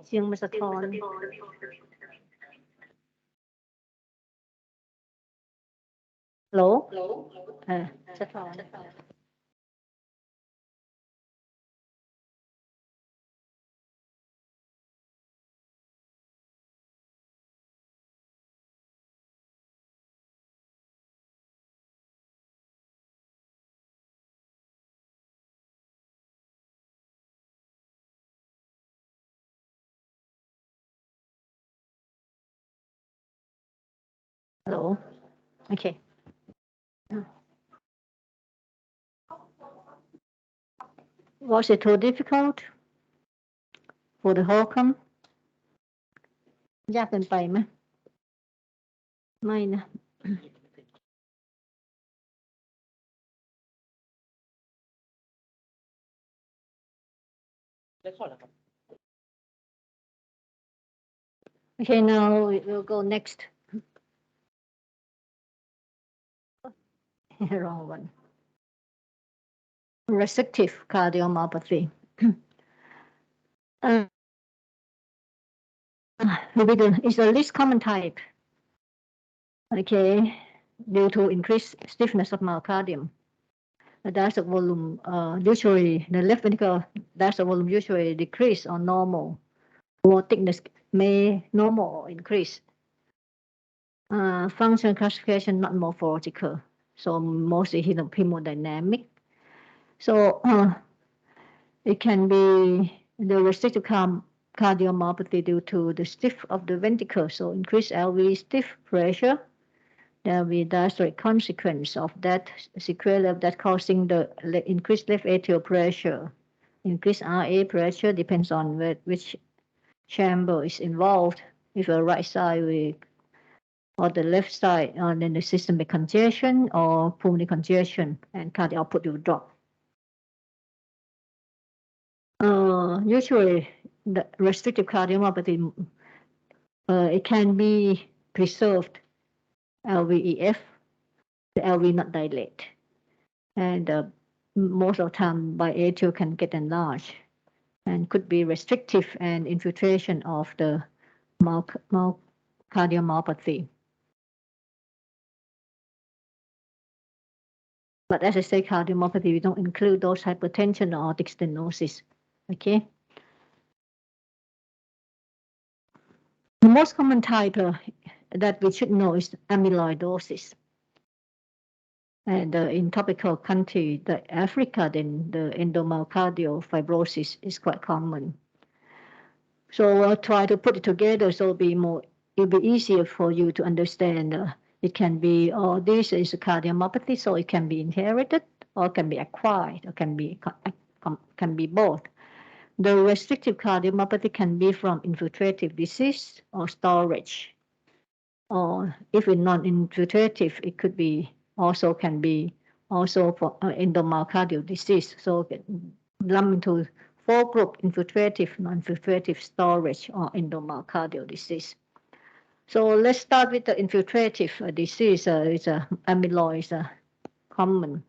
เสียงมันสะท้อนโหลสะท้อน Hello. Okay. Was it too difficult for the Holcomb? ยากเกินไปไหมไม่นะ Okay, now we'll go next. Wrong one. Restrictive cardiomyopathy. It's the least common type. Okay, due to increased stiffness of myocardium. The diastolic volume, usually the left ventricular diastolic volume usually decrease or normal. Wall thickness may normal or increase. Function classification not morphological, so mostly hemodynamic. So it can be the restrictive cardiomyopathy due to the stiff of the ventricle, so increased LV stiff pressure. There will be diastolic consequence of that sequelae that causing the increased left atrial pressure. Increased RA pressure depends on which chamber is involved. If the right side or the left side, then the systemic congestion or pulmonary congestion, and cardiac output will drop. Usually, the restrictive cardiomyopathy, it can be preserved LVEF, the LV not dilate, and most of the time biatrial can get enlarged, and could be restrictive and infiltration of the cardiomyopathy. But as I say, cardiomyopathy, we don't include those hypertension or aortic stenosis. Okay. The most common type that we should know is amyloidosis. And in tropical country, the Africa, then the endomyocardial fibrosis is quite common. So I'll try to put it together so it'll be easier for you to understand. It can be, this is a cardiomyopathy, so it can be inherited, or can be acquired, or can be both. The restrictive cardiomyopathy can be from infiltrative disease or storage. Or if it's non-infiltrative, it could be can be for endomyocardial disease. So lumped into 4 groups: infiltrative, non-infiltrative, storage, or endomyocardial disease. So let's start with the infiltrative disease. It's amyloid common.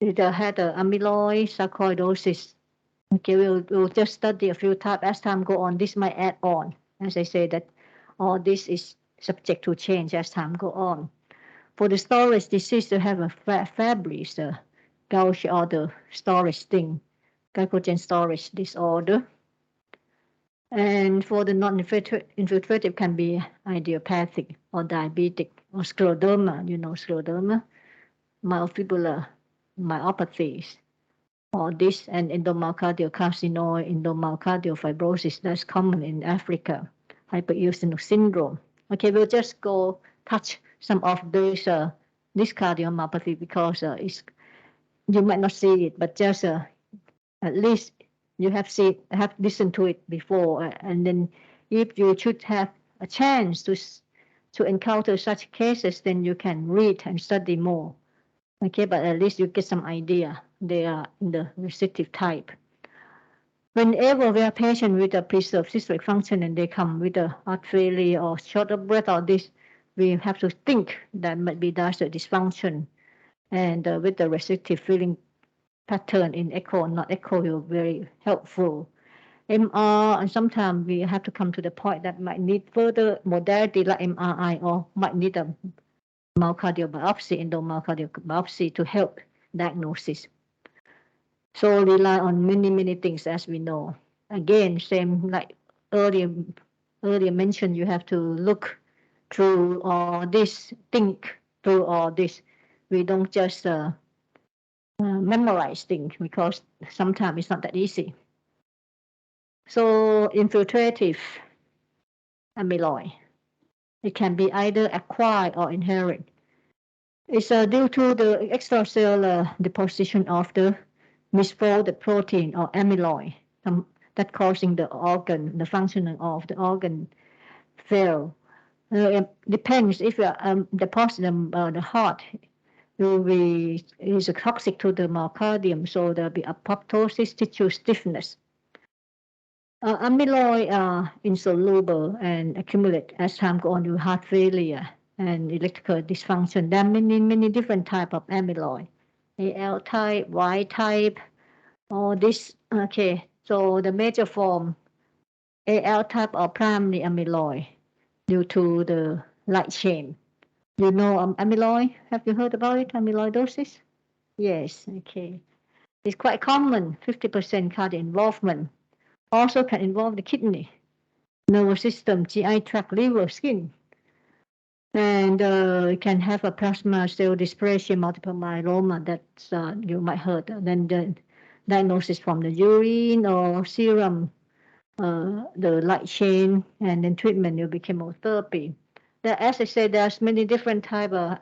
It had amyloid sarcoidosis. Okay, we'll just study a few types. As time go on, this might add on. As I say that all this is subject to change as time go on. For the storage disease, they have a Fabry's gauge or the storage thing, glycogen storage disorder. And for the non-infiltrative can be idiopathic or diabetic or scleroderma, scleroderma, myofibrillar myopathies, or this and endomyocardial carcinoid, endomyocardial fibrosis, that's common in Africa, hypereosinotic syndrome. Okay, we'll just go touch some of those, this cardiomyopathy because you might not see it, but just at least you have listened to it before, and then if you should have a chance to encounter such cases, then you can read and study more. Okay, but at least you get some idea. They are in the restrictive type. Whenever we have patient with a preserved systolic function and they come with a heart failure or short of breath or this, we have to think that might be diastolic dysfunction. And with the restrictive feeling pattern in echo, not echo, will be very helpful. MR, and sometimes we have to come to the point that might need further modality like MRI, or might need a myocardial biopsy, endomyocardial biopsy to help diagnosis. So rely on many things, as we know. Again, same like earlier mentioned, you have to look through all this, think through all this. We don't just memorize things, because sometimes it's not that easy. So infiltrative amyloid, it can be either acquired or inherited. It's due to the extracellular deposition of the misfolded protein or amyloid that causing the organ, the functioning of the organ fail. It depends if you deposit the heart, is toxic to the myocardium, so there'll be apoptosis, tissue stiffness. Amyloid are insoluble and accumulate as time goes on with heart failure and electrical dysfunction. There are many different types of amyloid. AL type, Y type, all this. Okay, so the major form, AL type or primary amyloid, due to the light chain. You know amyloid? Have you heard about it? Amyloidosis? Yes, okay. It's quite common, 50% cardiac involvement. Also can involve the kidney, nervous system, GI tract, liver, skin. And it can have a plasma cell dysplasia, multiple myeloma, that's you might heard. Then the diagnosis from the urine or serum, the light chain, and then treatment will be chemotherapy. As I said, there's many different types of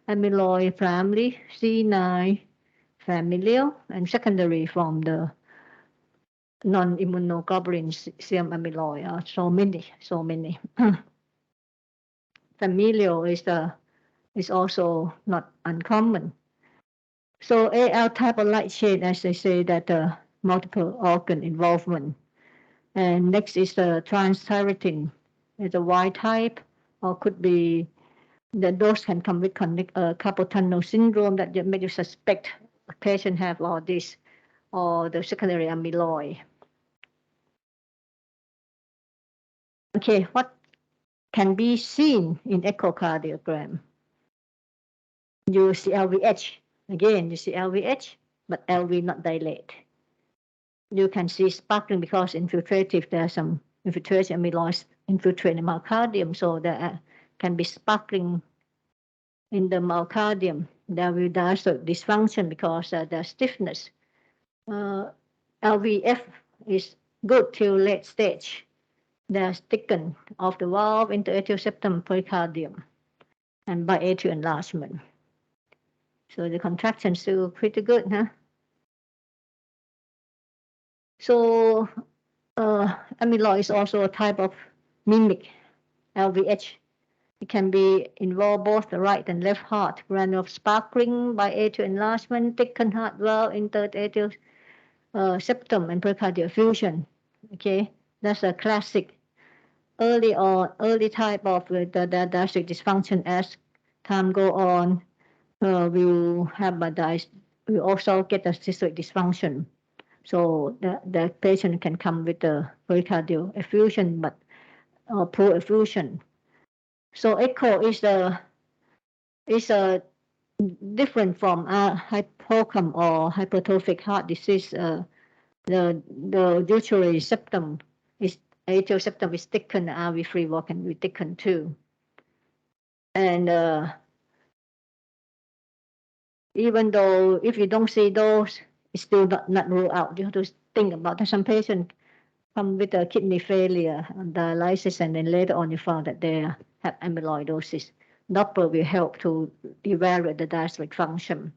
amyloid family, C9, familial, and secondary from the non-immunoglobulin serum amyloid. So many. Familial is also not uncommon. So AL type of light chain, as I say, that multiple organ involvement. And next is the transthyretin. It's a Y type, or could be that those can come with carpal tunnel syndrome that make you suspect a patient have all this, or the secondary amyloid. Okay, what can be seen in echocardiogram? You see LVH. Again, you see LVH, but LV not dilate. You can see sparkling because infiltrative, there are some infiltration amyloids infiltrate the myocardium, so there can be sparkling in the myocardium. There will be also dysfunction because there's stiffness. LVF is good till late stage. There's thickening of the valve into atrial septum pericardium and by atrial enlargement. So the contraction is still pretty good, huh? So amyloid is also a type of mimic LVH. It can be involve both the right and left heart, granule sparkling by atrial enlargement, thickened heart valve, interatrial septum, and pericardial effusion. Okay, that's a classic early type of the diastolic dysfunction. As time go on, we'll have we also get a systolic dysfunction. So the patient can come with a pericardial effusion, but poor effusion. So echo is a different from hypocam or hypertrophic heart disease. The usually septum is atrial septum is thickened. RV free wall can be thickened too, and even though if you don't see those, it's still not ruled out. You have to think about that. Some patients come with a kidney failure, dialysis, and then later on you found that they have amyloidosis. Doppler will help to evaluate the diastolic function.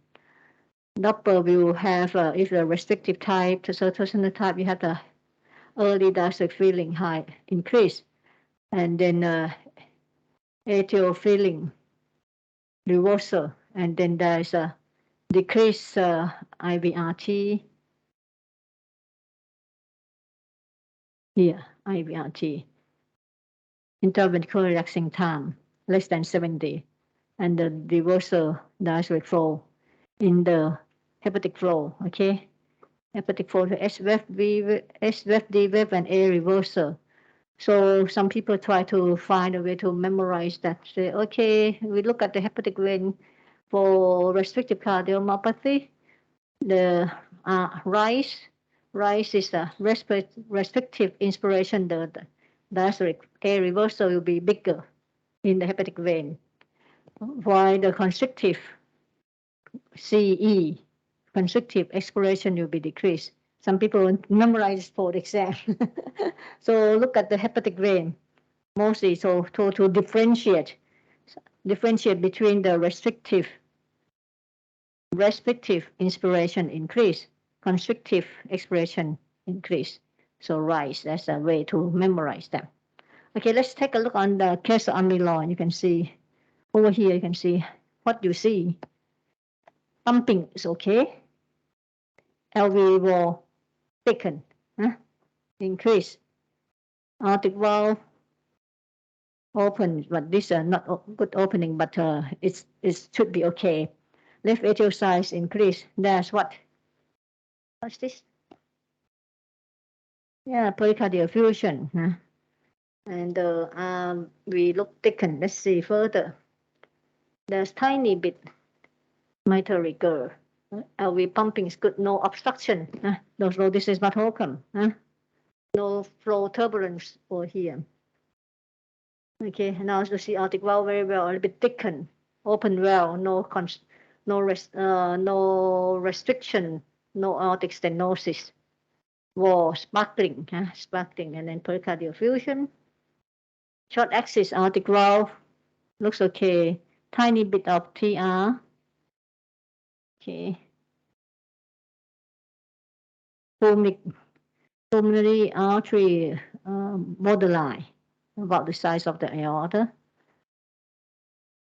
Doppler will have, if the restrictive type, the Sarcoidosis type, you have the early diastolic filling high increase, and then atrial filling reversal, and then there's a decrease IVRT. Here, IVRT. Interventricular relaxing time, less than 70, and the reversal diastolic flow in the hepatic flow, okay? Hepatic flow to S-wave, D-wave, and A reversal. So some people try to find a way to memorize that. Say, okay, we look at the hepatic vein for restrictive cardiomyopathy. The rise is a restrictive inspiration. The diastolic A reversal will be bigger in the hepatic vein, while the constrictive CE, constrictive expiration, will be decreased. Some people memorize for the exam. So look at the hepatic vein mostly, so to differentiate between the restrictive inspiration increase, constrictive expiration increase. So rise, that's a way to memorize them. Okay, let's take a look on the case of amyloid. You can see over here, you can see what you see. Pumping is okay. LV wall thicken, increase. Aortic valve open, but this is not good opening, but it should be okay. Left atrial size increase. That's what? What's this? Yeah, pericardial effusion. And we look thicken. Let's see further. There's tiny bit mitral regurg. LV pumping is good. No obstruction. No, this is not Holcomb. No flow turbulence over here. Okay, now you see aortic valve very well, a little bit thickened, open well, no restriction, no aortic stenosis. Wall sparkling, and then pericardial effusion. Short axis aortic valve looks okay. Tiny bit of TR. Okay. Pulmonary artery borderline, about the size of the aorta.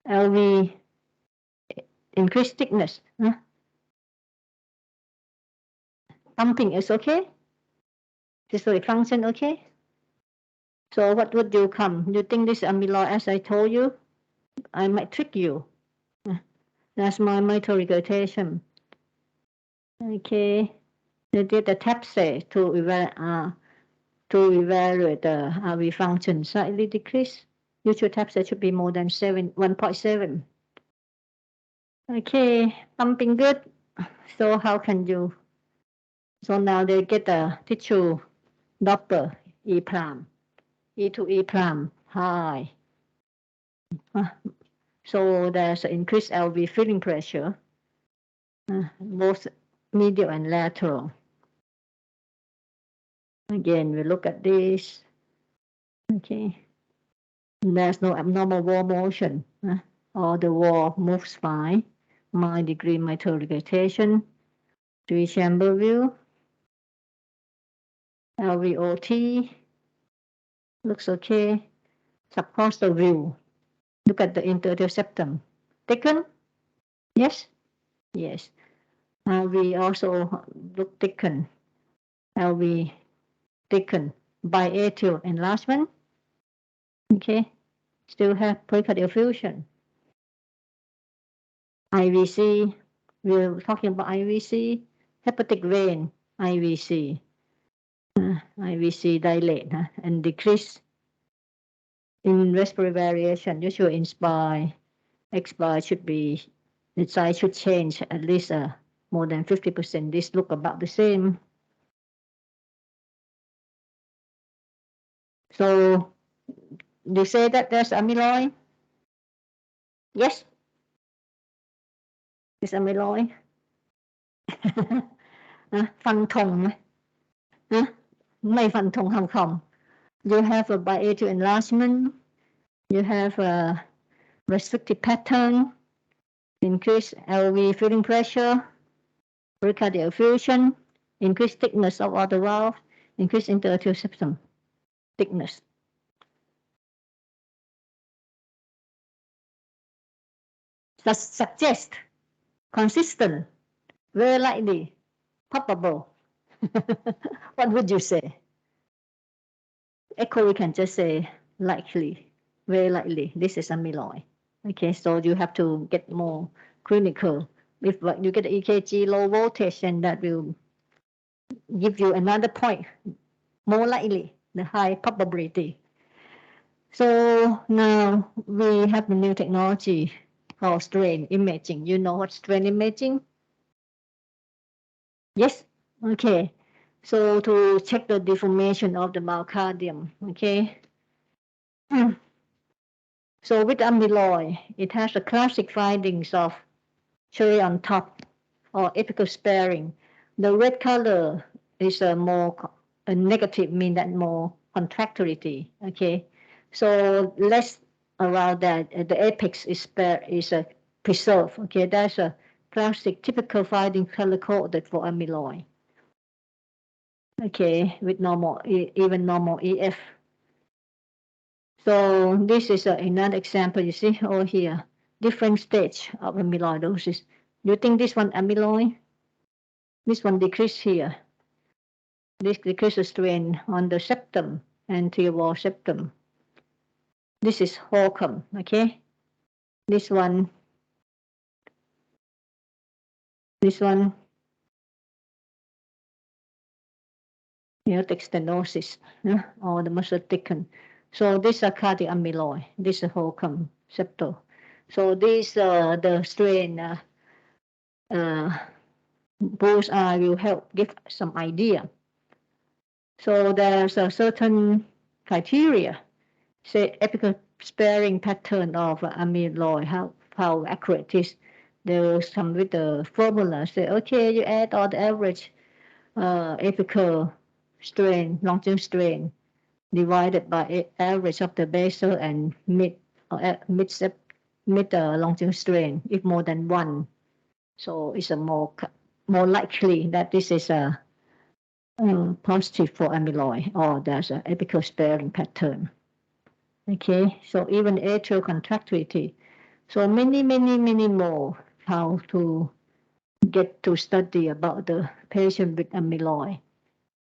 LV increased thickness. Pumping is okay. Systolic function okay. So what would you come? You think this amyloid, as I told you? I might trick you. That's my mitral regurgitation. Okay. They did the TAPSE to evaluate the RV function, slightly decrease. Usual TAPSE should be more than 1.7. Okay, pumping good. So how can you? So now they get a tissue Doppler E-prime, E to E-prime high. So there's an increased LV filling pressure, both medial and lateral. Again, we look at this. Okay. There's no abnormal wall motion. Or the wall moves fine. My degree mitral regurgitation. 3-chamber view. LVOT. Looks okay. Subcostal view. Look at the interarterial septum. Thicken? Yes? Yes. We also look thicken. LV thicken. Biatrial enlargement. Okay. Still have pericardial effusion. IVC. We're talking about IVC. Hepatic vein. IVC. IVC dilate and decrease in respiratory variation. Usually inspire, expire should be, the size should change at least more than 50%. This look about the same. So they say that there's amyloid. Yes. It's amyloid. ฟันธงไหมไม่ฟันธง how come? You have a biatrial enlargement. You have a restrictive pattern. Increased LV filling pressure. Pericardial effusion. Increased thickness of all the valve. Increased interarterial septum thickness. Suggest consistent, very likely, probable. What would you say? Echo, we can just say likely, very likely. This is amyloid. Okay, so you have to get more clinical If you get EKG low voltage, then that will give you another point, more likely, the high probability. So now we have the new technology called strain imaging. You know what strain imaging? Yes? Okay. So to check the deformation of the myocardium, okay? So with amyloid, it has the classic findings of cherry on top or apical sparing. The red color is a more a negative, mean that more contractility, okay? So less around that, the apex is preserved, okay? That's a classic typical finding color coded for amyloid. Okay, with normal, even normal EF. So this is another example, you see over here, different stage of amyloidosis. You think this one amyloid? This one decrease here. This decreases strain on the septum, anterior wall septum. This is Holcomb, okay? This one, aortic stenosis, or the muscle thicken. So these are cardiac amyloid. This is Holcomb septal. So these the strain bullseye will help give some idea. So there's a certain criteria, say apical sparing pattern of amyloid, how accurate it is. They'll come with the formula, say, okay, you add all the average apical strain, long-term strain, divided by average of the basal and mid long-term strain, if more than one. So it's a more likely that this is a positive for amyloid, or there's an apical sparing pattern. Okay, so even atrial contractility. So many more how to get to study about the patient with amyloid.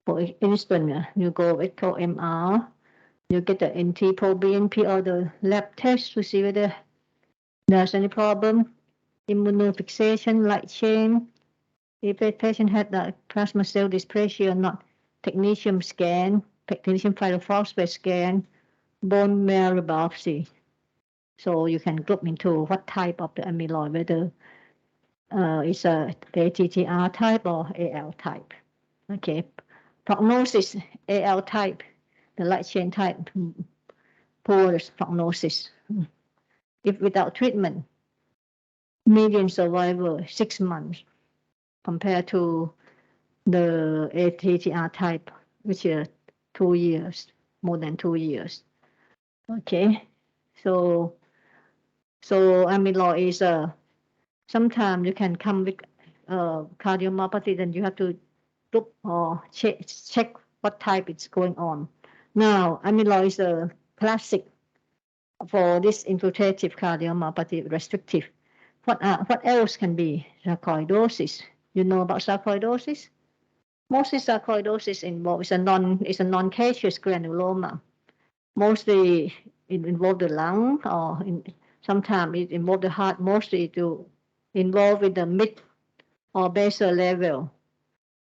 For instance, you go with MR, you get the NT-proBNP or the lab test to see whether there's any problem, immunofixation, light chain. If a patient had the plasma cell dysplasia or not, technetium scan, technetium pyrophosphate scan, bone marrow biopsy. So you can group into what type of the amyloid, whether it's a ATTR type or AL type. Okay, prognosis, AL type, the light chain type, poor prognosis. If without treatment, median survival 6 months compared to the ATTR type, which is 2 years, more than 2 years. Okay, so amyloid is sometimes you can come with cardiomyopathy, then you have to look or check what type it's going on. Now, amyloid is a classic for this infiltrative cardiomyopathy, restrictive. What else can be? Sarcoidosis. You know about sarcoidosis? Mostly sarcoidosis involves is a non-caseous granuloma. Mostly it involves the lung, or sometimes it involves the heart. Mostly to involve with the mid or basal level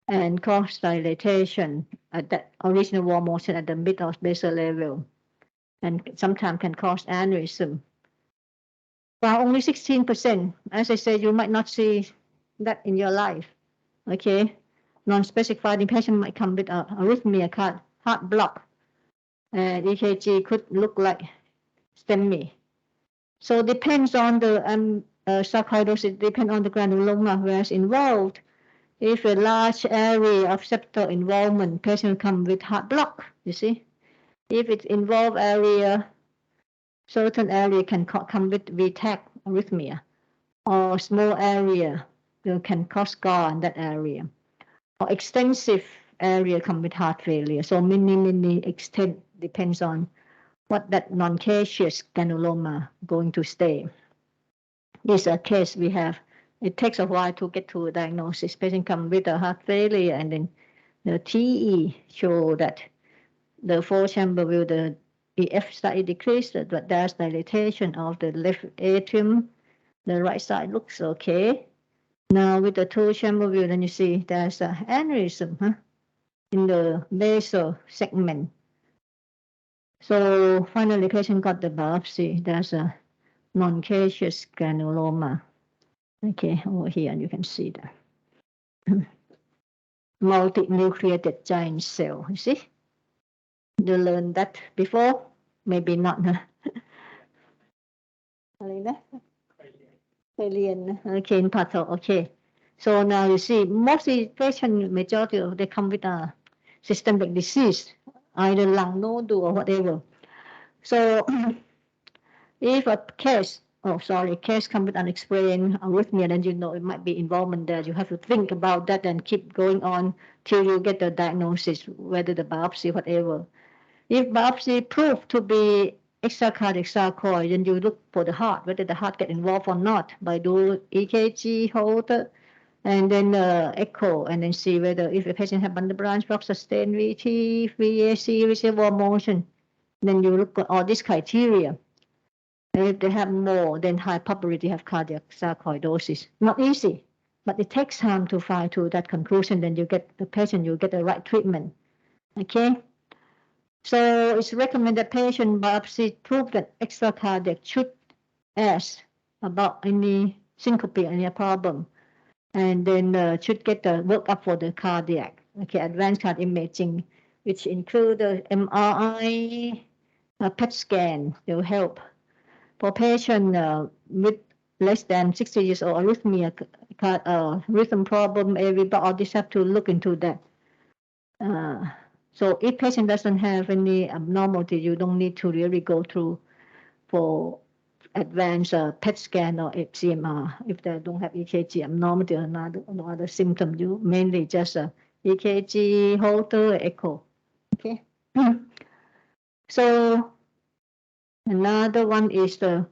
and cause dilatation at that original wall motion at the mid or basal level, and sometimes can cause aneurysm. Well, only 16%. As I said, you might not see that in your life. Okay, non-specified patient might come with arrhythmia, heart block, and EKG could look like STEMI. So depends on the sarcoidosis, depends on the granuloma where's involved. If a large area of septal involvement, patient come with heart block, you see. If it involve area, certain area can come with VTAC, arrhythmia, or small area, you can cause scar in that area. Or extensive area come with heart failure. So many extent depends on what that non-caseous granuloma going to stay. This is a case we have. It takes a while to get to a diagnosis. Patient come with a heart failure, and then the TE show that the four chamber will the EF slightly decreased, but there's dilatation of the left atrium. The right side looks okay. Now with the two-chamber view, then you see there's an aneurysm in the basal segment. So finally, patient got the biopsy. There's a non-caseous granuloma. Okay, over here you can see that. Multi-nucleated giant cell, you see? You learned that before? Maybe not, huh? Alien, okay, in patho, okay. So now you see, mostly patient, majority of they come with a systemic disease, either lung nodule or whatever. So if a case, case come with unexplained arrhythmia, then you know it might be involvement there. You have to think about that and keep going on till you get the diagnosis, whether the biopsy, whatever. If biopsy proved to be extracardiac sarcoid, then you look for the heart, whether the heart get involved or not, by do EKG, Holter, and then echo, and then see whether if the patient have bundle branch block, sustained VT, VAC, reservoir motion, then you look at all these criteria. And if they have more, then high probability have cardiac sarcoidosis. Not easy, but it takes time to find to that conclusion. Then you get the patient, you get the right treatment. Okay. So it's recommended patient biopsy prove that extracardiac should ask about any syncope, any problem, and then should get the workup for the cardiac. Okay, advanced cardiac imaging, which include the MRI, PET scan, will help. For patient with less than 60 years old, arrhythmia, rhythm problem, all this have to look into that. So if patient doesn't have any abnormality, you don't need to really go through for advanced PET scan or CMR. If they don't have EKG abnormality or no other symptom, you mainly just EKG, Holter, echo. Okay. So another one is the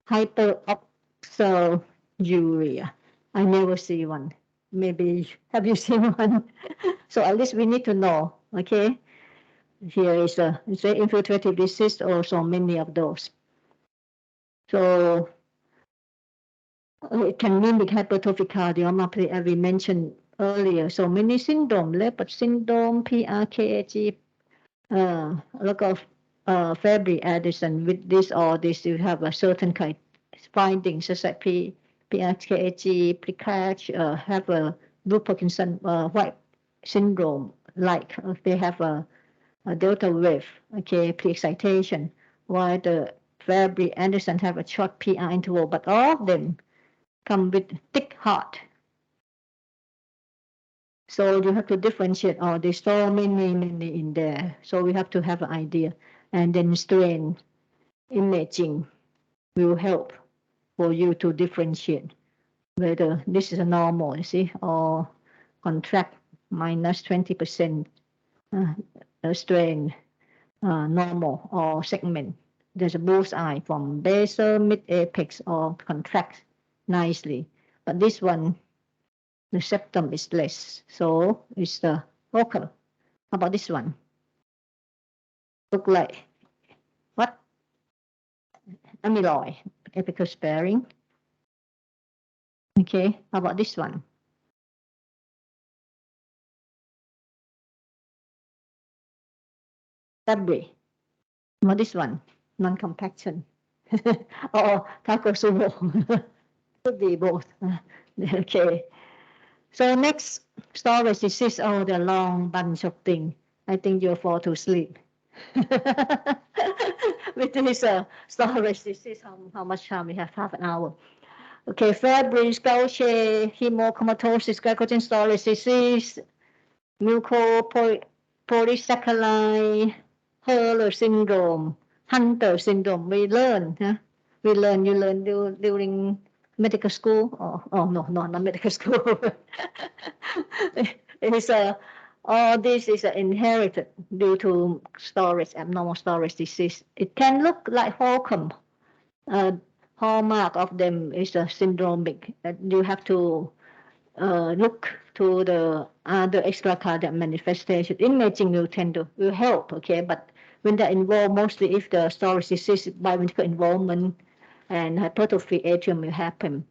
hyperoxaluria. I never see one. Maybe have you seen one? So at least we need to know. Okay. Here is a infiltrative disease, also many of those. So it can mimic hypertrophic cardiomyopathy, as we mentioned earlier. So many syndrome, Leopard syndrome, PRKAG, look of Fabry Addison. With this or this, you have a certain kind findings, such as PRKAG, PRICAG, have a Blue Parkinson white syndrome, like they have a delta wave, okay, pre-excitation, while the Fabry Anderson have a short PR interval, but all of them come with thick heart. So you have to differentiate, there's so many in there. So we have to have an idea. And then strain imaging will help for you to differentiate whether this is a normal, you see, or contract minus 20% strain, normal or segment. There's a bullseye from basal, mid-apex, or contract nicely. But this one, the septum is less, so it's the vocal. How about this one? Look like what? Amyloid, apical sparing. Okay, how about this one? Fabry. How about this one? Non-compaction. Or Takotsubo. Could be both. Okay. So next, storage disease, the long bunch of things. I think you'll fall to sleep. With this storage disease, how much time we have? Half an hour. Okay, Fabry, Gaucher, hemochromatosis, glycogen storage disease, mucopolysaccharide, Hurler syndrome, Hunter syndrome. We learn, you learn during medical school. No, not medical school. It's all this is inherited due to abnormal storage disease. It can look like Holcomb. Hallmark of them is a syndromic. You have to look to the other extracardiac manifestation. Imaging will help, okay? But when they're involved, mostly if the storage disease, biomedical involvement and hypertrophy atrium will happen.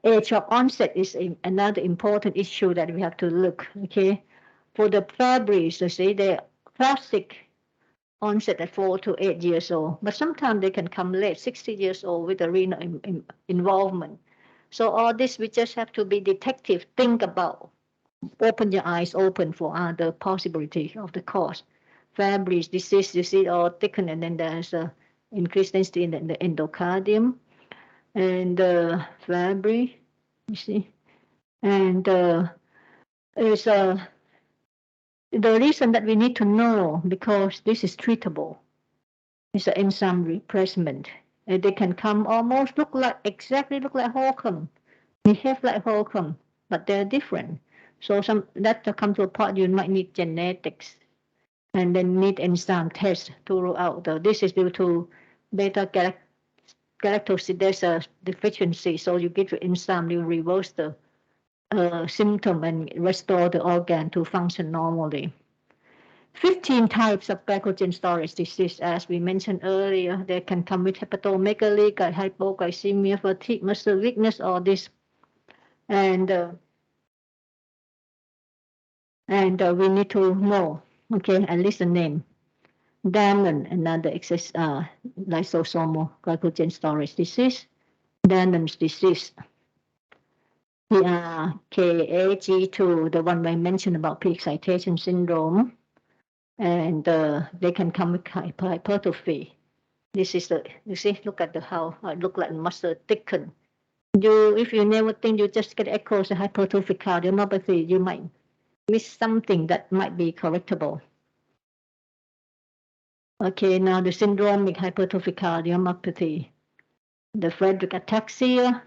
age of onset is another important issue that we have to look. Okay, for the Fabry, so see the classic onset at 4 to 8 years old, but sometimes they can come late, 60 years old with a renal involvement. So all this we just have to be detective, think about, open your eyes open for other possibility of the cause. Fabry disease, you see, all thickened, and then there's a increased density in the endocardium, and Fabry, you see, and it's the reason that we need to know, because this is treatable, is an enzyme replacement. And they can come almost exactly look like Holcomb, behave like Holcomb, but they're different. So that to come to a point you might need genetics, and then need enzyme tests to rule out. This is due to beta galactosidase deficiency. So you give the enzyme, you reverse the symptom and restore the organ to function normally. 15 types of glycogen storage disease, as we mentioned earlier. They can come with hepatomegaly, hypoglycemia, fatigue, muscle weakness, all this. And we need to know, okay, at least the name. Danon, another lysosomal glycogen storage disease. Danon's disease. KAG2, the one I mentioned about pre-excitation syndrome, and they can come with hypertrophy. This is you see, look at how it look like muscle thicken. If you never think, you just get echoes of hypertrophic cardiomyopathy, you might miss something that might be correctable. Okay, now the syndromic hypertrophic cardiomyopathy, the Friedreich ataxia,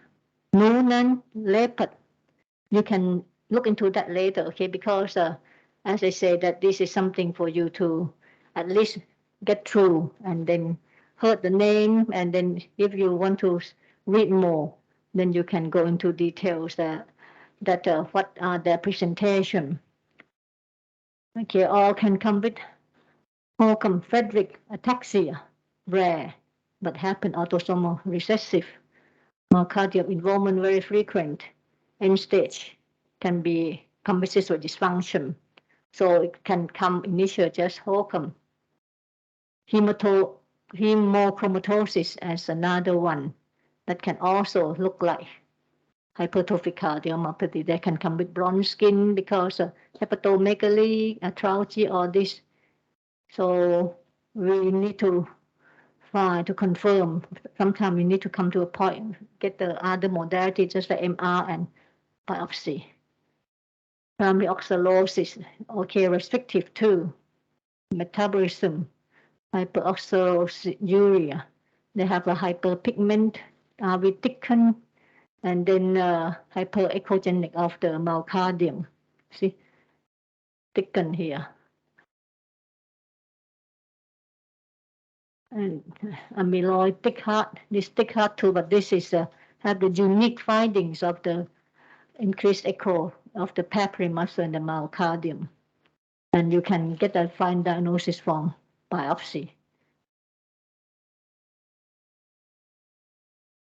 Noonan, Leopard. You can look into that later, okay, because as I say, that this is something for you to at least get through, and then heard the name, and then if you want to read more, then you can go into details that what are their presentation. Okay, all can come with Holcomb Friedreich ataxia, rare, but happen autosomal recessive. Myocardial involvement very frequent. End stage can be compensated dysfunction. So it can come initial just Holcomb. Hemochromatosis as another one that can also look like hypertrophic cardiomyopathy. They can come with bronze skin because of hepatomegaly, arthralgia, or this. So we need to try to confirm. Sometimes we need to come to a point, get the other modality, just like MR and biopsy. Primary oxalosis, okay, restrictive too. Metabolism, hyperoxaluria. They have a hyperpigment, we thicken, and then hyperechogenic of the myocardium. See, thicken here. And amyloid thick heart, this thick heart too, but this is have the unique findings of the increased echo of the papillary muscle and the myocardium. And you can get a fine diagnosis from biopsy.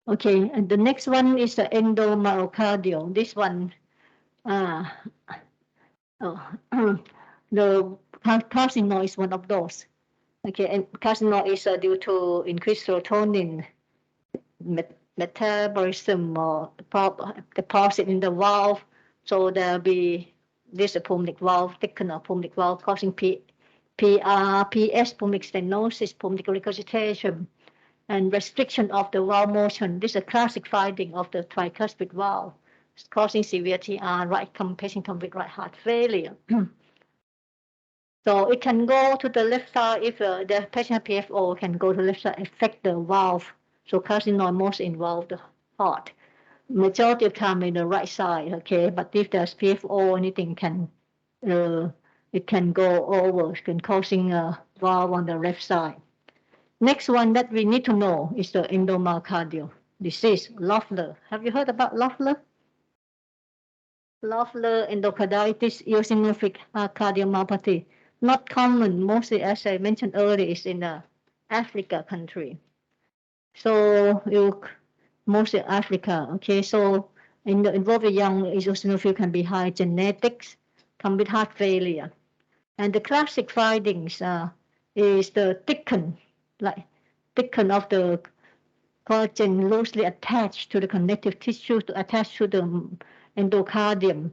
Okay, and the next one is the endomyocardial. This one, the carcinoid is one of those. Okay, and carcinoid is due to increased serotonin metabolism or deposit in the valve. So there'll be this pulmonic valve, thickened pulmonic valve, causing PS, pulmonic stenosis, pulmonic regurgitation, and restriction of the valve motion. This is a classic finding of the tricuspid valve, causing severe TR, patient come with right heart failure. So it can go to the left side if the patient PFO can go to the left side, affect the valve. So carcinoid most involve the heart. Majority of time in the right side, okay. But if there's PFO, anything can it can go over, can causing a valve on the left side. Next one that we need to know is the endomyocardial disease, Loeffler. Have you heard about Loeffler? Loeffler endocarditis, eosinophilic cardiomyopathy. Not common, mostly as I mentioned earlier, is in Africa country. So mostly Africa, okay. So involve the young eosinophil can be high genetics, come with heart failure. And the classic findings is the thicken of the collagen loosely attached to the connective tissue to attach to the endocardium,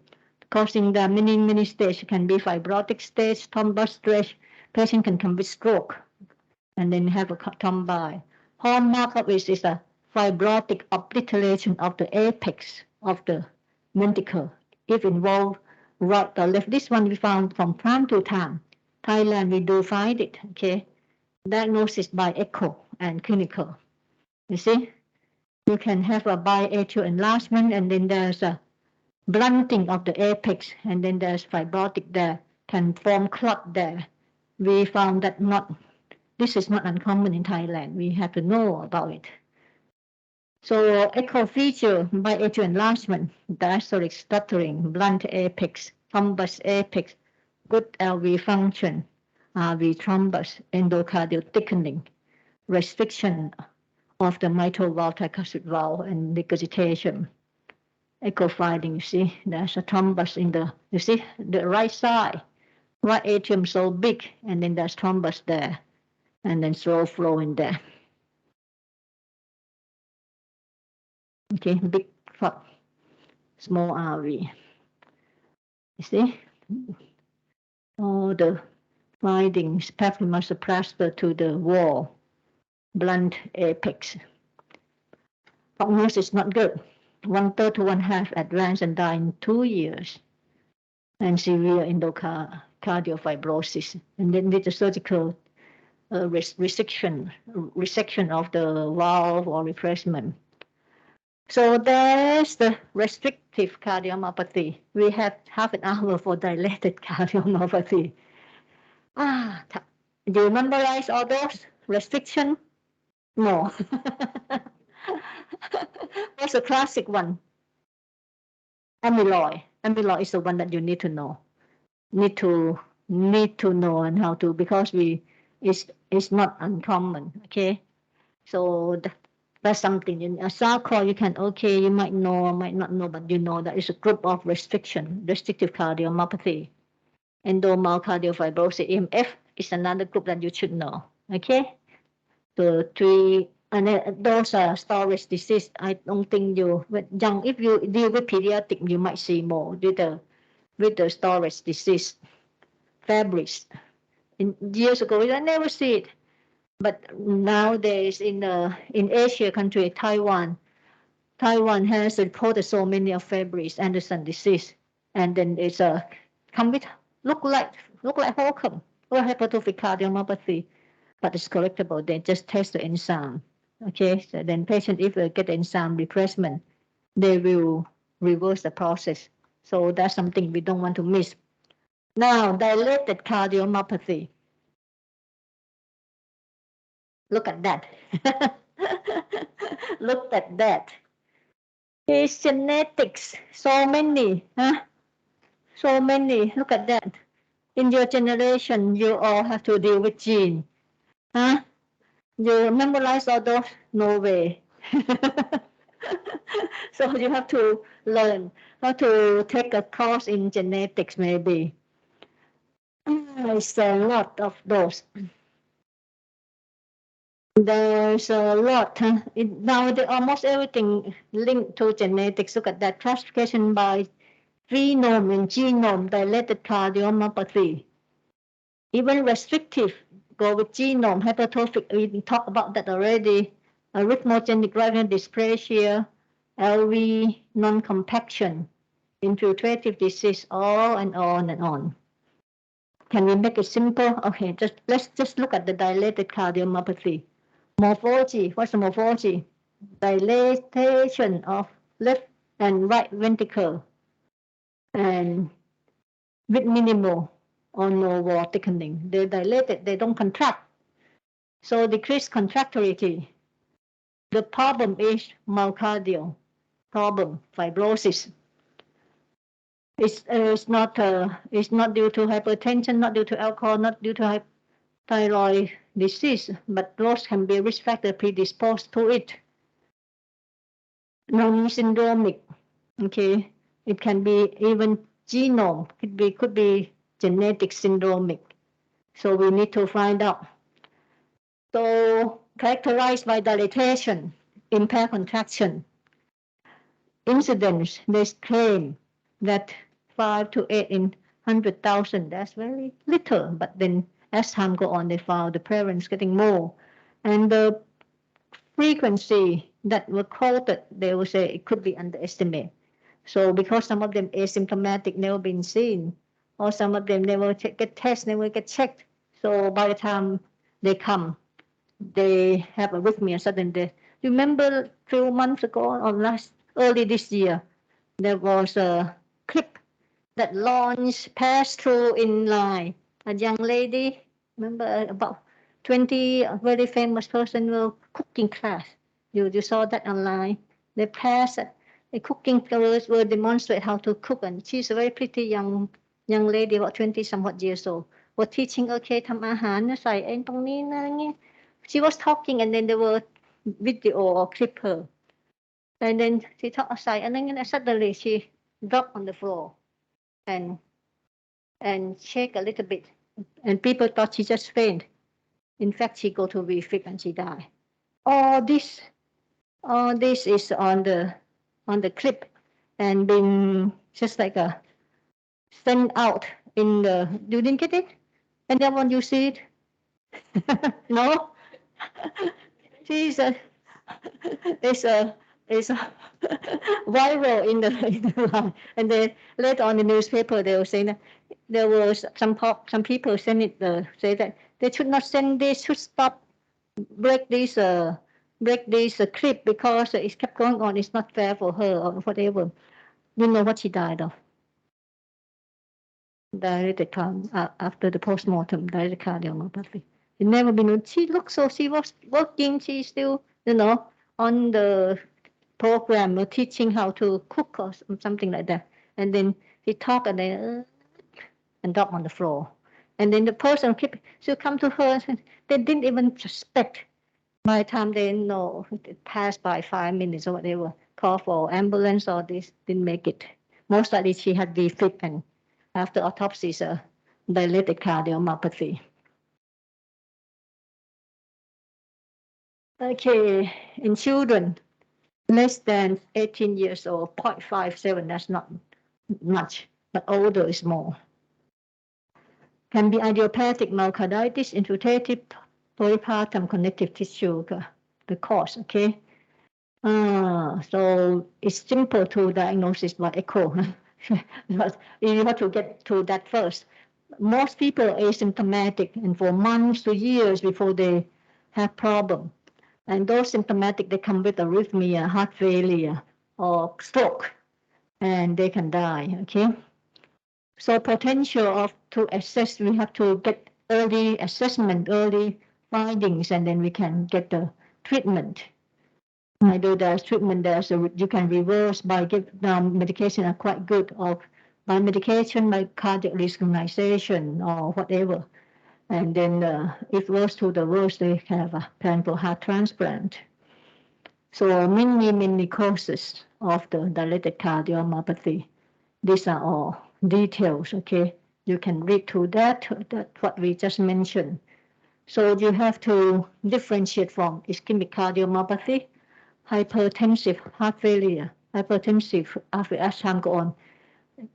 causing the many stage. Can be fibrotic stage, thrombus stage. Patient can come with stroke, and then have a thrombi. Hallmark of it is a fibrotic obliteration of the apex of the ventricle. If involved right or left, this one we found from time to time. Thailand, we do find it. Okay, diagnosis by echo and clinical. You see, you can have a biatrial enlargement, and then there's a blunting of the apex, and then there's fibrotic there, can form clot there. We found that this is not uncommon in Thailand. We have to know about it. So echo feature biatrial enlargement, diastolic stuttering, blunt apex, thrombus apex, good LV function, RV thrombus, endocardial thickening, restriction of the mitral valve, tricuspid valve, and regurgitation. Echo finding, you see, there's a thrombus in the right side, right atrium so big, and then there's thrombus there, and then slow flow in there. Okay, big clot, small RV. You see, all the findings, papillomastoplaster to the wall, blunt apex. Prognosis not good. 1/3 to 1/2 advanced and die in 2 years, and severe endocardiofibrosis. And then with the surgical resection of the valve or replacement. So there's the restrictive cardiomyopathy. We have half an hour for dilated cardiomyopathy. Do you memorize all those? Restriction? No. What's the classic one? Amyloid. Amyloid is the one that you need to know. Need to know and how to, because it's not uncommon. Okay, so that's something. In a sarcoid, you might know, might not know, but you know that it's a group of restrictive cardiomyopathy. Endomyocardial fibrosis, EMF, is another group that you should know. Okay, the three, and those are storage disease. I don't think if you deal with pediatric, you might see more with the storage disease. Fabris. Years ago, I never see it, but nowadays in Asia country, Taiwan has reported so many of Fabris, Anderson disease, and then it's look like Holcomb or hypertrophic cardiomyopathy, but it's correctable. They just test the enzyme. Okay, so then patient, if they get enzyme replacement, they will reverse the process. So that's something we don't want to miss. Now, dilated cardiomyopathy. Look at that. Look at that. It's genetics. So many. Huh? So many. Look at that. In your generation, you all have to deal with gene. Huh? You memorize all those? No way. So you have to learn how to take a course in genetics, maybe. There's a lot of those. There's a lot. Nowadays, almost everything linked to genetics. Look at that classification by phenome and genome, dilated cardiomyopathy. Even restrictive, go with genome, hypertrophic, we talked about that already. Arrhythmogenic right dysplasia, LV, non-compaction, infiltrative disease, all and on and on. Can we make it simple? Okay, let's just look at the dilated cardiomyopathy. Morphology, what's the morphology? Dilatation of left and right ventricle, and with minimal or no wall thickening. They're dilated, they don't contract. So decreased contractility. The problem is myocardial problem, fibrosis. It's not due to hypertension, not due to alcohol, not due to thyroid disease, but those can be risk factor predisposed to it. Non-syndromic, Okay, it can be even genome, could be genetic syndromic. So we need to find out. So characterized by dilatation, impaired contraction. Incidence, they claim that 5 to 8 in 100,000, that's very little, but then as time go on, they found the prevalence getting more. And the frequency that were quoted, they will say it could be underestimated. So because some of them asymptomatic, never been seen, or some of them never get tested, never get checked. So by the time they come, they have arrhythmia, sudden death. Remember a few months ago or early this year, there was a clip that launched, passed through in line. A young lady, remember about 20, a very famous person, were cooking class. You saw that online. They passed a cooking girls will demonstrate how to cook, and she's a very pretty young lady, about 20 somewhat years old. Was teaching โอเคทำอาหารนะใส่เองตรงนี้นะอย่างเงี้ย She was talking, and then there were video or clip her, and then she talked aside, and then suddenly she dropped on the floor and shake a little bit, and people thought she just faint. In fact, she go to refit and she died. All this is on the clip and been just like a sent out in the. You didn't get it? And then when you see it, no. She's a it's a viral in the line. And then later on the newspaper they were saying that there was some people send it say that they should not send this, should stop, break this clip because it kept going on. It's not fair for her or whatever. You know what she died of? Dilated after the postmortem, dilated cardiomyopathy. It never been. She looked so. She was working. She still, on the program or teaching how to cook or something like that. And then he talked and then and drop on the floor. And then the person she'll come to her and they didn't even suspect. By the time they know it passed by 5 minutes or whatever, call for ambulance or this, didn't make it. Most likely she had defib and after autopsy is a dilated cardiomyopathy. Okay, in children, less than 18 years old, 0.57, that's not much, but older is more. Can be idiopathic myocarditis, infiltrative polypartum connective tissue, the cause, okay? So it's simple to diagnosis by echo. But you have to get to that first. Most people are asymptomatic and for months to years before they have problem. And those symptomatic, they come with arrhythmia, heart failure, or stroke, and they can die, okay? So potential to assess, we have to get early assessment, early findings, and then we can get the treatment. Either there's treatment, you can reverse by medication are quite good, or by medication, by cardiac resynchronization, or whatever. And then if worse to the worst, they have a plan for heart transplant. So many causes of the dilated cardiomyopathy. These are all details, okay? You can read through that what we just mentioned. So you have to differentiate from ischemic cardiomyopathy, hypertensive heart failure, hypertensive as time go on.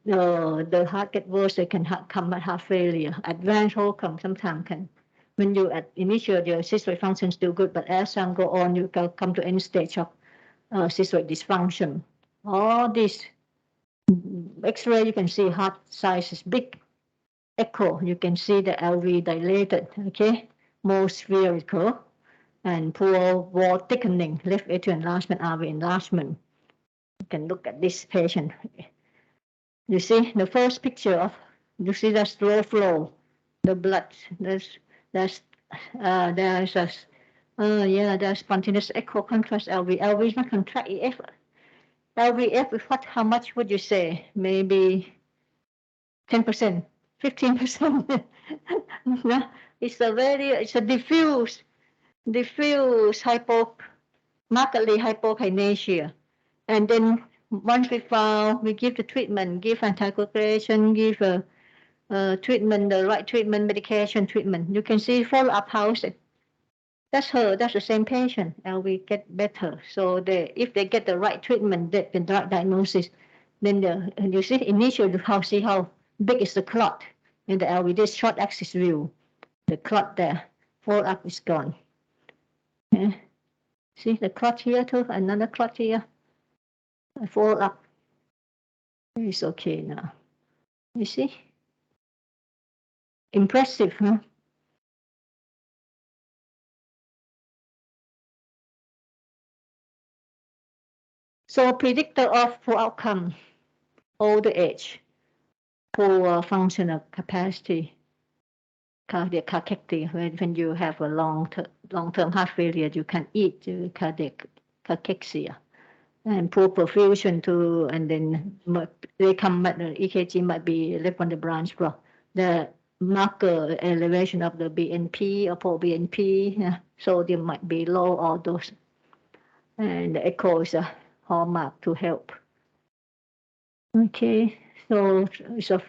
The heart get worse, they can come by heart failure. Advanced outcome sometimes can. When you at initial, your systolic function is still good, but as time go on, you come to end stage of systolic dysfunction. All this X-ray, you can see heart size is big. Echo, you can see the LV dilated, okay, more spherical, and poor wall thickening, left atrial enlargement, RV enlargement. You can look at this patient. You see the first picture of, you see the slow flow, the blood. There's spontaneous echo contrast LV. LV is not contract EF. LVF, how much would you say? Maybe 10%, 15%. It's a diffuse markedly hypokinesia. And then once we found, we give the treatment, give anticoagulation, give treatment, the right treatment, medication treatment. You can see follow-up house. That's her. That's the same patient, and we get better. So if they get the right treatment, the right diagnosis, then you see initially see how big is the clot in the LV. This short axis view, the clot there, follow-up is gone. Yeah. See the clot here too, another clot here. Follow-up. It's okay now. You see? Impressive, huh? So predictor of poor outcome, older age, poor functional capacity, cardiac cachexia. When you have a long-term heart failure, you can eat cardiac cachexia. And poor perfusion too, and then they come back, the EKG might be left on the branch block. The marker elevation of the BNP or pro-BNP, yeah, sodium might be low, all those. And the echo is a hallmark to help. Okay, so it's a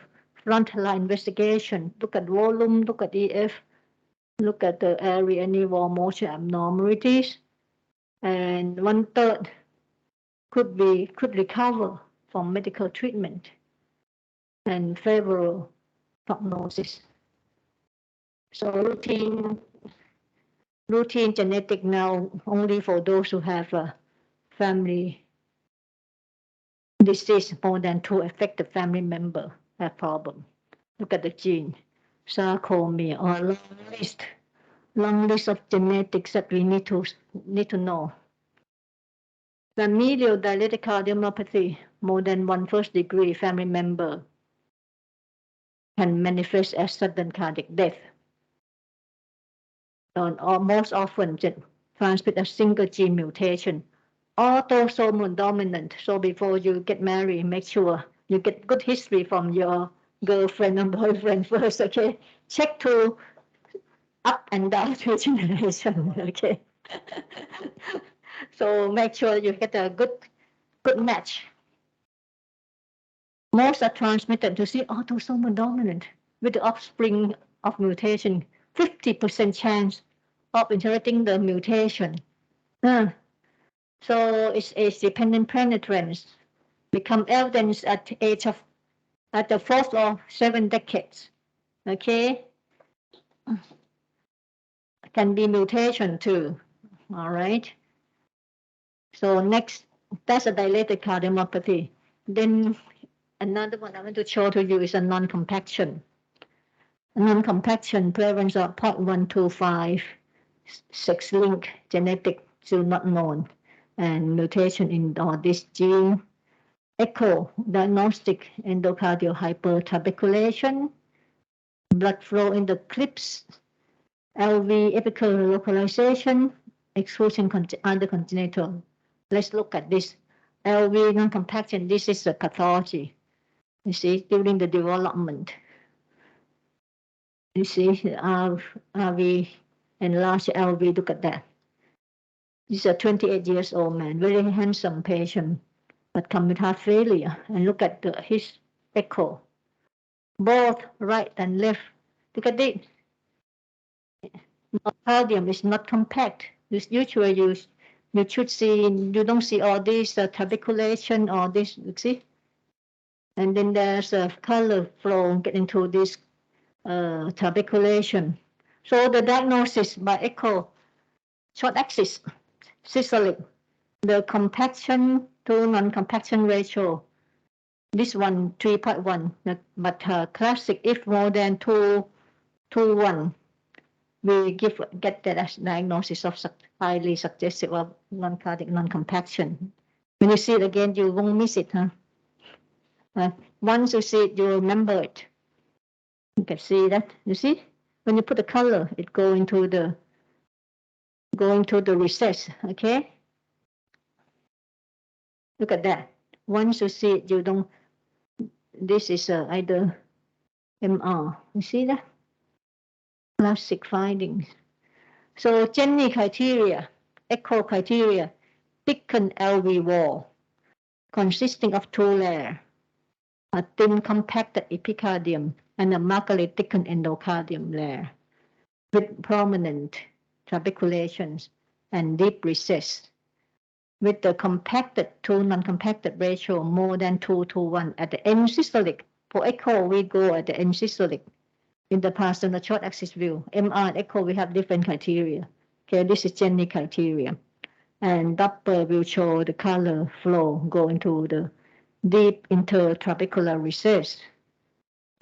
frontline investigation. Look at volume, look at EF, look at the area, any wall motion abnormalities, and 1/3 could recover from medical treatment and favorable prognosis. So routine genetic now only for those who have a family disease, more than 2 affected family member have problem. Look at the gene, sarcomere, or long list of genetics that we need to know. Familial dilated cardiomyopathy, more than 1 first-degree family member can manifest as sudden cardiac death. Or most often transmit a single gene mutation, autosomal dominant. So before you get married, make sure you get good history from your girlfriend and boyfriend first, okay? Check to up and down 3 generations, okay? So make sure you get a good match. Most are transmitted to see autosomal dominant with the offspring of mutation, 50% chance of inheriting the mutation. So it's age-dependent penetrance become evidence at the 4th or 7 decades. Okay, can be mutation too. All right. So next, that's a dilated cardiomyopathy. Then another one I want to show to you is a non-compaction. Non-compaction prevalence of 0.125, 6-link genetic still not known, and mutation in this gene. Echo diagnostic endocardial hypertrabeculation, blood flow in the clips, LV apical localization, exclusion under congenital. Let's look at this. LV non-compaction, this is the pathology. You see, during the development. You see, RV enlarged LV, look at that. This is a 28 years old man, very handsome patient, but come with heart failure. And look at his echo, both right and left. Look at it. Myocardium is not compact. Usually you should see, you don't see all this trabeculation or this, you see? And then there's a color flow get into this trabeculation. So the diagnosis by echo, short axis, systolic, the compaction to non-compaction ratio, this one 3.1, but classic, if more than 2:1, we get that diagnosis of highly suggestive of non-cardiac non-compaction. When you see it again, you won't miss it, huh? Once you see it, you remember it. You can see that. You see, when you put the color, it go into the recess. Okay. Look at that. Once you see it, you don't. This is either MR. You see that? Classic findings. So Jenny criteria, echo criteria, thickened LV wall, consisting of two layers, a thin compacted epicardium and a markedly thickened endocardium layer with prominent trabeculations and deep recess, with the compacted to non-compacted ratio more than 2:1 at the end systolic. For echo, we go at the end systolic. In the past, on the short axis view, MR and echo, we have different criteria. Okay, this is Jenny criteria. And Doppler will show the color flow going to the deep intertrabecular recess.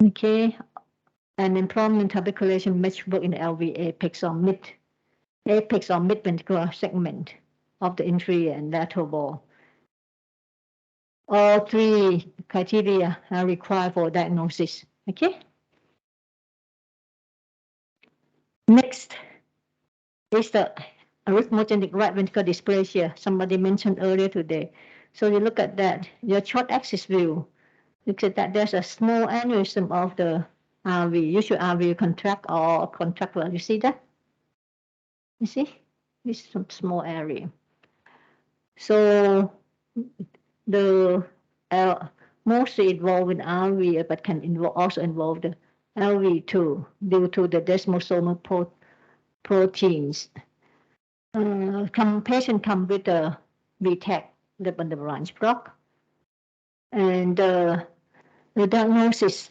Okay, and in prominent trabeculation measurable in the LV apex or mid-ventricular segment of the inferior and lateral wall. All three criteria are required for diagnosis. Okay. Next is the arrhythmogenic right ventricular dysplasia. Somebody mentioned earlier today. So you look at that. Your short axis view. Look at that. There's a small aneurysm of the RV. Usually RV contract or contractile. You see that? You see? This is some small area. So the mostly involved in RV, but can also involve the LV2 due to the desmosomal proteins. Patient come with a VTAC, the branch block, and the diagnosis.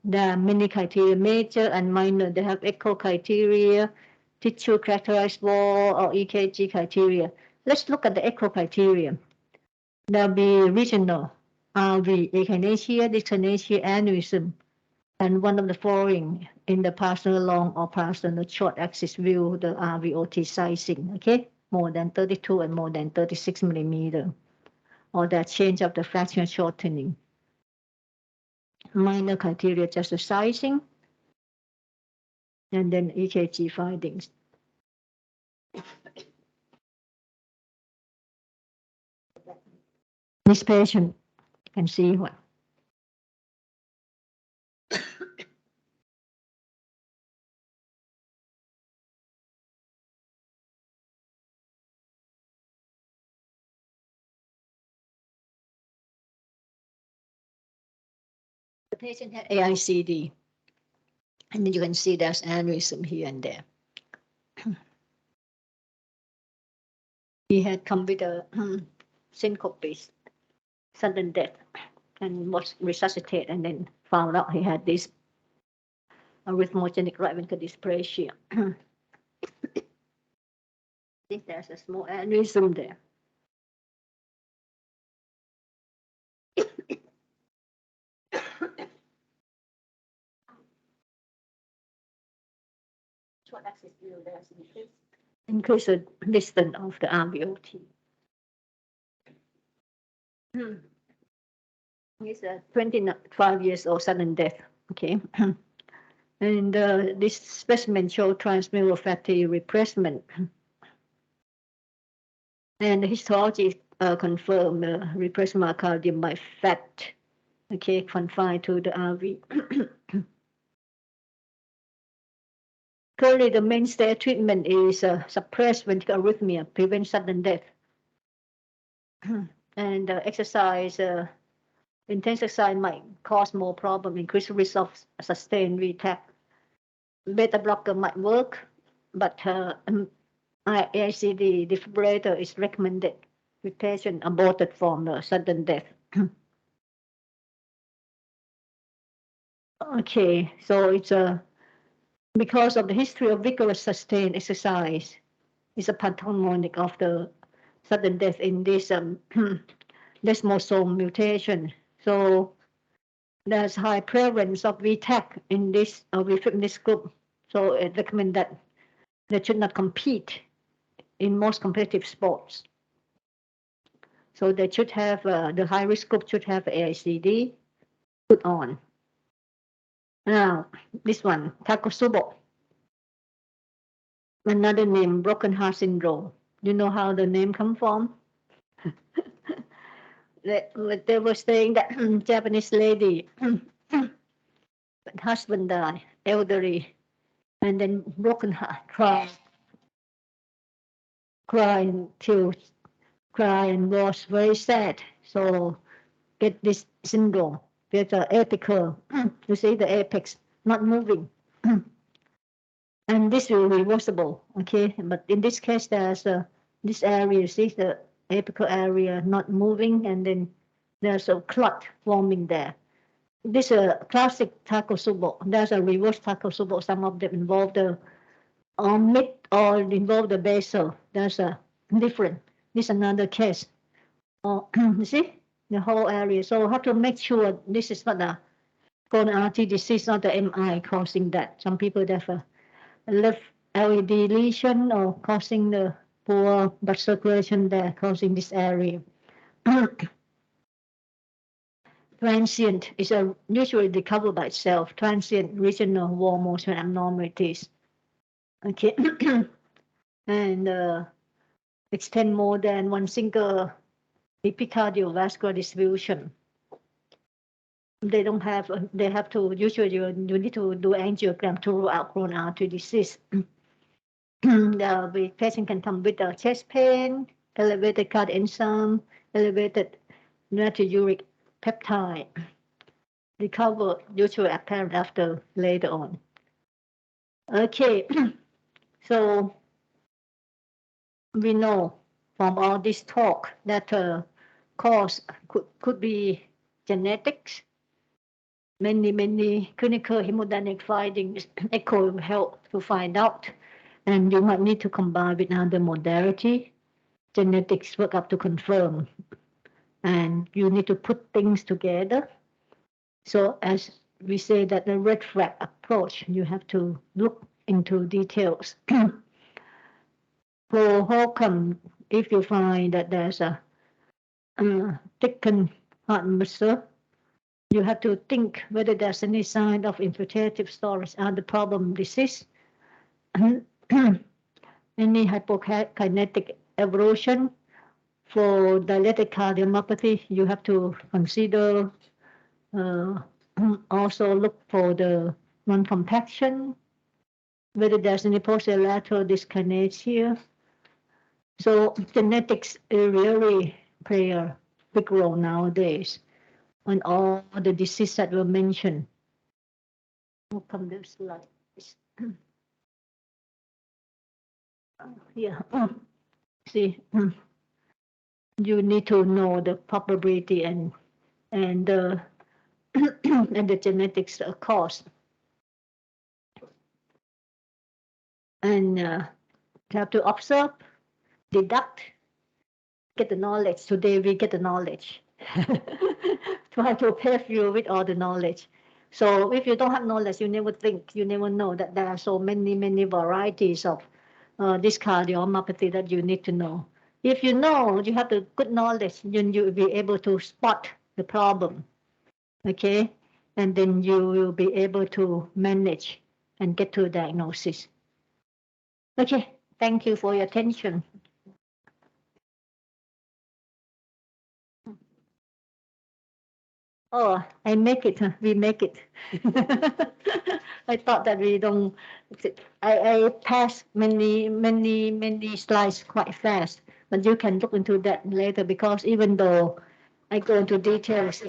There are many criteria, major and minor. They have echo criteria, tissue characterized wall, or EKG criteria. Let's look at the echo criteria. There'll be regional RV, echinacea, dyskinesia, aneurysm, and one of the following in the partial long or partial short axis view, the RVOT sizing, okay? More than 32 and more than 36 millimeter, or that change of the fractional shortening. Minor criteria, just the sizing, and then EKG findings. This patient can see what. The patient had AICD, and then you can see there's aneurysm here and there. He had come with a syncope, sudden death, and was resuscitated, and then found out he had this arrhythmogenic right ventricular dysplasia. I think there's a small aneurysm there. Short axis view, there's increase the distance of the RVOT. He's a 25 years old, sudden death. Okay. And this specimen showed transmural fatty replacement. And the histology confirmed replacement myocardium by fat, okay, confined to the RV. Currently, the mainstay treatment is suppress ventricular arrhythmia, prevent sudden death. And exercise, intense exercise might cause more problem, increase risk of sustained VTAC. Beta blocker might work, but AICD defibrillator is recommended with patient aborted from sudden death. Okay, so it's because of the history of vigorous sustained exercise, it's a pathognomonic of the sudden death in this desmosome mutation. So there's high prevalence of VTAC in this group. So it recommends that they should not compete in most competitive sports. So they should have, the high risk group should have AICD put on. Now, this one, Takotsubo. Another name, broken heart syndrome. You know how the name come from? They were saying that Japanese lady, husband died, elderly, and then broken heart, crying and was very sad. So get this syndrome. There's an apical, you see the apex not moving. And this is reversible, okay? But in this case, there's this area, you see the apical area not moving, and then there's a clot forming there. This is a classic Takotsubo. There's a reverse Takotsubo. Some of them involve the mid or involve the basal. There's a different. This is another case. You see the whole area. So have to make sure this is not a coronary artery disease, not the MI causing that. Some people have a left LED lesion or causing the poor blood circulation there, causing this area. Transient is usually recovered by itself. Transient regional wall motion abnormalities. Okay, and extend more than one single epicardiovascular distribution. They don't have. They have to usually you need to do angiogram to rule out coronary artery disease. The patient can come with chest pain, elevated cardiac enzyme, elevated natriuretic peptide. Recover usually apparent after later on. Okay, so we know from all this talk that cause could be genetics. Many clinical hemodynamic findings echo help to find out, and you might need to combine with another modality. Genetics work up to confirm, and you need to put things together. So as we say that the red flag approach, you have to look into details. So how come if you find that there's a thickened heart muscle, you have to think whether there's any sign of infiltrative storage and the problem disease, any hypokinetic evolution. For dilated cardiomyopathy, you have to consider also look for the non-compaction, whether there's any posterolateral diskinase here. So genetics really play a big role nowadays on all the diseases that were mentioned. We'll come to this slide. Yeah. See, you need to know the probability and the and the genetics cause. And you have to observe, deduct, get the knowledge. Today we get the knowledge. Try to pave you with all the knowledge. So if you don't have knowledge, you never think, you never know that there are so many varieties of this cardiomyopathy that you need to know. If you know, you have the good knowledge, then you will be able to spot the problem, okay? And then you will be able to manage and get to a diagnosis. Okay, thank you for your attention. Oh, I make it, we make it. I thought that we don't, I passed many slides quite fast, but you can look into that later because even though I go into details,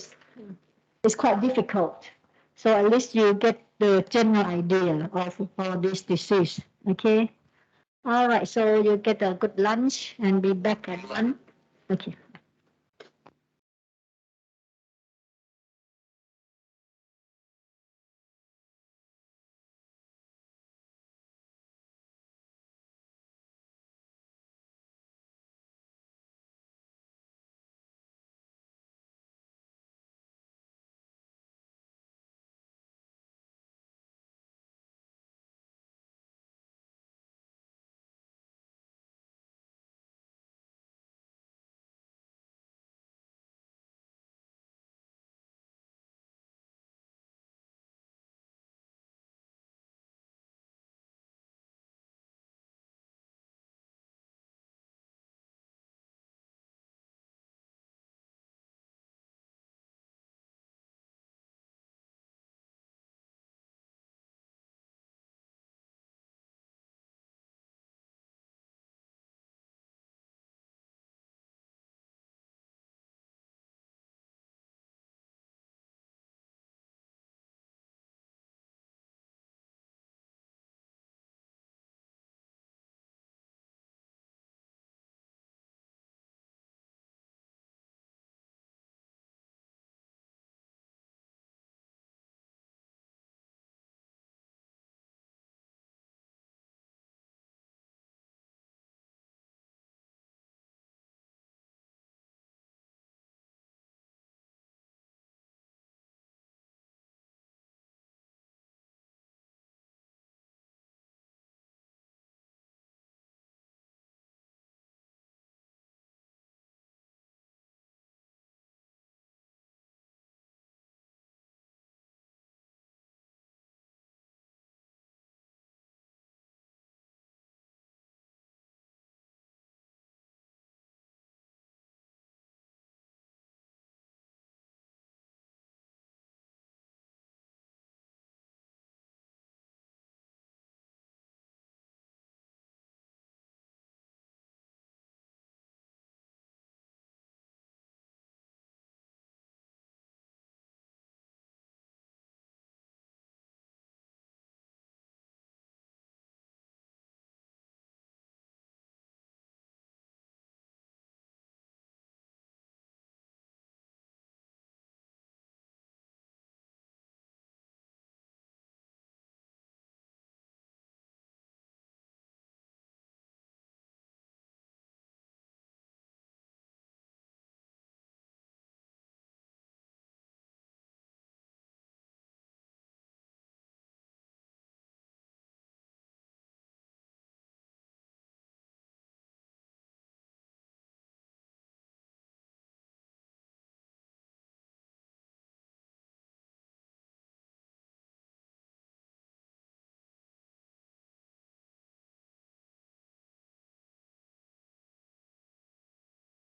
it's quite difficult. So at least you get the general idea of all this disease, okay? All right, so you get a good lunch and be back at 1. Okay.